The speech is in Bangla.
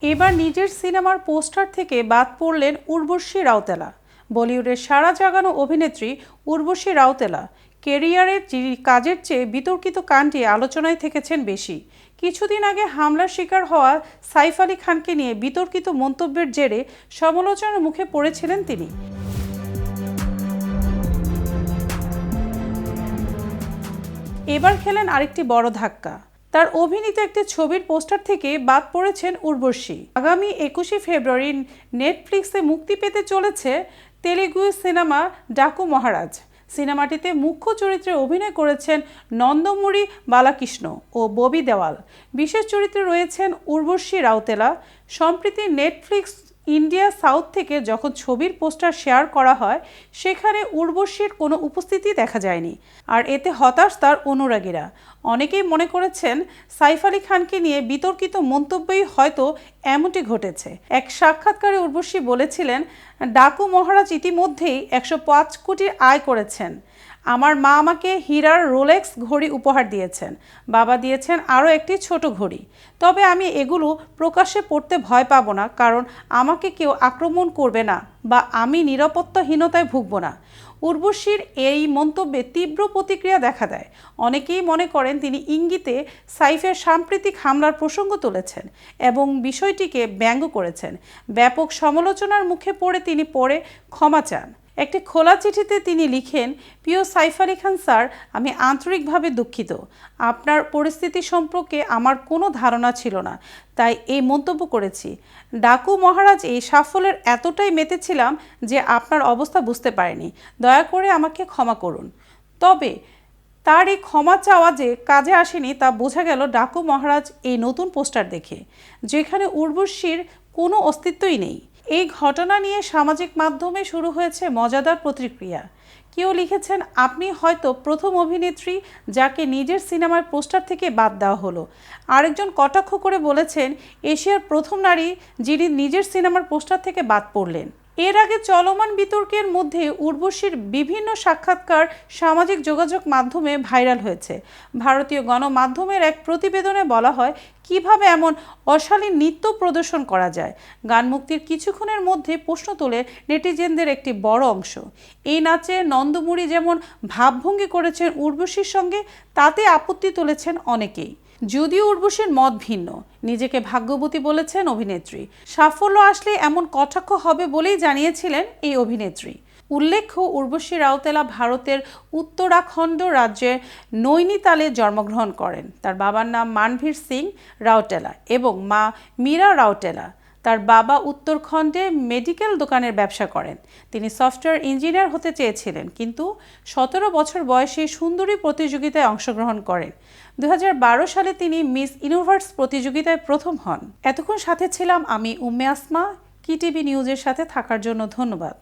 এবার নিজের সিনেমার পোস্টার থেকে বাদ পড়লেন উর্বশী রাউতেলা। বলিউডের সাড়া জাগানো অভিনেত্রী উর্বশী রাউতেলা কেরিয়ারের কাজের চেয়ে বিতর্কিত কাণ্ডে আলোচনায় থেকেছেন বেশি। কিছুদিন আগে হামলার শিকার হওয়া সাইফ আলী খানকে নিয়ে বিতর্কিত মন্তব্যের জেরে সমালোচনার মুখে পড়েছিলেন তিনি। এবার খেলেন আরেকটি বড় ধাক্কা। তার অভিনীত একটি ছবির পোস্টার থেকে বাদ পড়েছেন উর্বশী। আগামী 21শে ফেব্রুয়ারি নেটফ্লিক্সে মুক্তি পেতে চলেছে তেলেগু সিনেমা ডাকু মহারাজ। সিনেমাটিতে মুখ্য চরিত্রে অভিনয় করেছেন নন্দমুরি বালাকৃষ্ণ ও ববি দেওয়াল। বিশেষ চরিত্রে রয়েছেন উর্বশী রাউতেলা। সম্প্রতি নেটফ্লিক্স ইন্ডিয়া সাউথ থেকে যখন ছবির পোস্টার শেয়ার করা হয়, সেখানে উর্বশীর কোনো উপস্থিতি দেখা যায়নি। আর এতে হতাশ তার অনুরাগীরা। অনেকেই মনে করেছেন সাইফ আলী খানকে নিয়ে বিতর্কিত মন্তব্যই হয়তো এমনটি ঘটেছে। এক সাক্ষাৎকারে উর্বশী বলেছিলেন, ডাকু মহারাজ ইতিমধ্যেই 105 কোটির আয় করেছেন। আমার মা আমাকে হীরার রোলেক্স ঘড়ি উপহার দিয়েছেন, বাবা দিয়েছেন আরও একটি ছোট ঘড়ি। তবে আমি এগুলো প্রকাশ্যে পড়তে ভয় পাবো না, কারণ আমাকে কেউ আক্রমণ করবে না বা আমি নিরাপত্তাহীনতায় ভুগব না। উর্বশীর এই মন্তব্যে তীব্র প্রতিক্রিয়া দেখা দেয়। অনেকেই মনে করেন তিনি ইঙ্গিতে সাইফের সাম্প্রতিক হামলার প্রসঙ্গ তুলেছেন এবং বিষয়টিকে ব্যঙ্গ করেছেন। ব্যাপক সমালোচনার মুখে পড়ে তিনি ক্ষমা চান। একটি খোলা চিঠিতে তিনি লিখেন, প্রিয় সাইফ আলী খান স্যার, আমি আন্তরিকভাবে দুঃখিত। আপনার পরিস্থিতি সম্পর্কে আমার কোনো ধারণা ছিল না, তাই এই মন্তব্য করেছি। ডাকু মহারাজ এই সাফল্যের এতটাই মেতেছিলাম যে আপনার অবস্থা বুঝতে পারিনি। দয়া করে আমাকে ক্ষমা করুন। তবে তার এই ক্ষমা চাওয়া যে কাজে আসেনি তা বোঝা গেল ডাকু মহারাজ এই নতুন পোস্টার দেখে, যেখানে উর্বশীর কোনো অস্তিত্বই নেই। এই ঘটনা নিয়ে সামাজিক মাধ্যমে শুরু হয়েছে মজাদার প্রতিক্রিয়া। কেউ লিখেছেন, আপনি হয়তো প্রথম অভিনেত্রী যাকে নিজের সিনেমার পোস্টার থেকে বাদ দেওয়া হলো। আরেকজন কটাক্ষ করে বলেছেন, এশিয়ার প্রথম নারী যিনি নিজের সিনেমার পোস্টার থেকে বাদ পড়লেন। এর আগে চলমান বিতর্কের মধ্যে উর্বশীর বিভিন্ন সাক্ষাৎকার সামাজিক যোগাযোগ মাধ্যমে ভাইরাল হয়েছে। ভারতীয় গণমাধ্যমের এক প্রতিবেদনে বলা হয়, কিভাবে এমন অশালীন নৃত্য প্রদর্শন করা যায়। গান মুক্তির কিছুক্ষণের মধ্যে প্রশ্ন তোলে নেটিজেনদের একটি বড় অংশ। এই নাচে নন্দমুরি যেমন ভাবভঙ্গি করেছেন উর্বশীর সঙ্গে, তাতে আপত্তি তুলেছেন অনেকেই। যদিও উর্বশীর মত ভিন্ন, নিজেকে ভাগ্যবতী বলেছেন অভিনেত্রী। সাফল্য আসলে এমন কটাক্ষ হবে বলেই জানিয়েছিলেন এই অভিনেত্রী। উল্লেখ্য, উর্বশী রাউতেলা ভারতের উত্তরাখণ্ড রাজ্যের নৈনিতালে জন্মগ্রহণ করেন। তার বাবার নাম মানভীর সিং রাউটেলা এবং মা মীরা রাউটেলা। তার বাবা উত্তরাখণ্ডে মেডিকেল দোকানের ব্যবসা করেন। তিনি সফটওয়্যার ইঞ্জিনিয়ার হতে চেয়েছিলেন, কিন্তু 17 বছর বয়সে সুন্দরী প্রতিযোগিতায় অংশগ্রহণ করেন। 2012 সালে তিনি মিস ইউনিভার্স প্রতিযোগিতায় প্রথম হন। এতক্ষণ সাথে ছিলাম আমি উম্মে আসমা। কিটিভি নিউজের সাথে থাকার জন্য ধন্যবাদ।